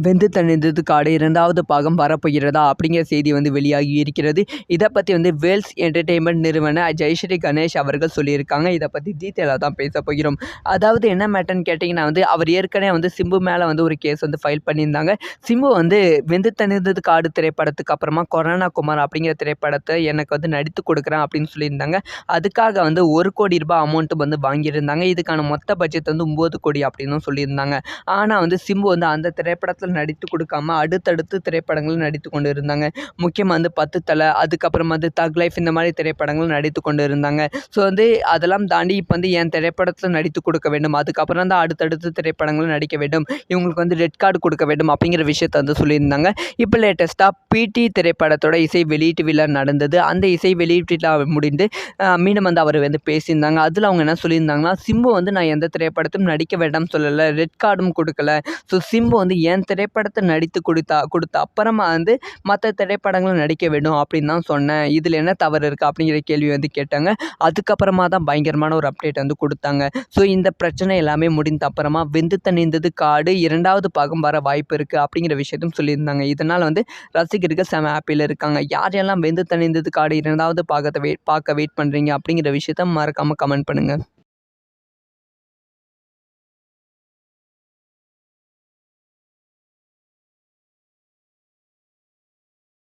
வெந்து தணிந்தது காடு 2வது பாகம் வரப்போகிறதா அப்படிங்கிற செய்தி வந்து வெளியாகி இருக்கிறது. இதை பற்றி வந்து வேல்ஸ் என்டர்டெயின்மெண்ட் நிறுவன ஜெயஸ்ரீ கணேஷ் அவர்கள் சொல்லியிருக்காங்க. இதை பற்றி டீட்டெயிலாக தான் பேச போகிறோம். அதாவது என்ன மேட்டர்னு கேட்டிங்கன்னா வந்து அவர் ஏற்கனவே வந்து சிம்பு மேலே வந்து ஒரு கேஸ் வந்து ஃபைல் பண்ணியிருந்தாங்க. சிம்பு வந்து வெந்து தணிந்தது காடு திரைப்படத்துக்கு அப்புறமா கொரோனா குமார் அப்படிங்கிற திரைப்படத்தை எனக்கு வந்து நடித்து கொடுக்குறேன் அப்படின்னு சொல்லியிருந்தாங்க. அதுக்காக வந்து 1 கோடி ரூபாய் அமௌண்ட்டு வந்து வாங்கியிருந்தாங்க. இதுக்கான மொத்த பட்ஜெட் வந்து 9 கோடி அப்படின்னு சொல்லியிருந்தாங்க. ஆனால் வந்து சிம்பு வந்து அந்த திரைப்படத்தில் நடித்து கொடுக்காம அடுத்தடுத்து திரைப்படங்கள் நடித்து கொண்டு இருந்தாங்க. முக்கியமாக வந்து 10 தலை, அதுக்கப்புறம் வந்து தக் லைஃப், இந்த மாதிரி திரைப்படங்கள் நடித்து கொண்டு இருந்தாங்க. ஸோ வந்து அதெல்லாம் தாண்டி இப்போ வந்து என் திரைப்படத்தில் நடித்து கொடுக்க வேண்டும், அதுக்கப்புறம் தான் அடுத்தடுத்து திரைப்படங்கள் நடிக்க வேண்டும், இவங்களுக்கு வந்து ரெட் கார்டு கொடுக்க வேண்டும் அப்படிங்கிற விஷயத்தை வந்து சொல்லியிருந்தாங்க. இப்போ லேட்டஸ்ட்டாக பிடி திரைப்படத்தோட இசை வெளியீட்டு விழா நடந்தது. அந்த இசை வெளியீட்டு விழா முடிந்து மீண்டும் வந்து அவர் வந்து பேசியிருந்தாங்க. அதில் அவங்க என்ன சொல்லியிருந்தாங்கன்னா, சிம்பு வந்து நான் எந்த திரைப்படத்தையும் நடிக்க வேண்டாம்னு சொல்லலை, ரெட் கார்டும் கொடுக்கல. ஸோ சிம்பு வந்து என் திரைப்படத்தை நடித்து கொடுத்த அப்புறமா வந்து மற்ற திரைப்படங்களும் நடிக்க வேண்டும் அப்படின்னு தான் சொன்னேன். இதில் என்ன தவறு இருக்குது அப்படிங்கிற கேள்வி வந்து கேட்டாங்க. அதுக்கப்புறமா தான் பயங்கரமான ஒரு அப்டேட் வந்து கொடுத்தாங்க. ஸோ இந்த பிரச்சனை எல்லாமே முடிந்த அப்புறமா வெந்து தணிந்தது காடு 2வது பாகம் வர வாய்ப்பு இருக்குது அப்படிங்கிற விஷயத்தையும் சொல்லியிருந்தாங்க. இதனால் வந்து ரசிகர்கள் செம ஹாப்பியில் இருக்காங்க. யாரெல்லாம் வெந்து தணிந்தது காடு 2வது பாகத்தை பார்க்க வெயிட் பண்ணுறீங்க அப்படிங்கிற விஷயத்த மறக்காமல் கமெண்ட் பண்ணுங்கள்.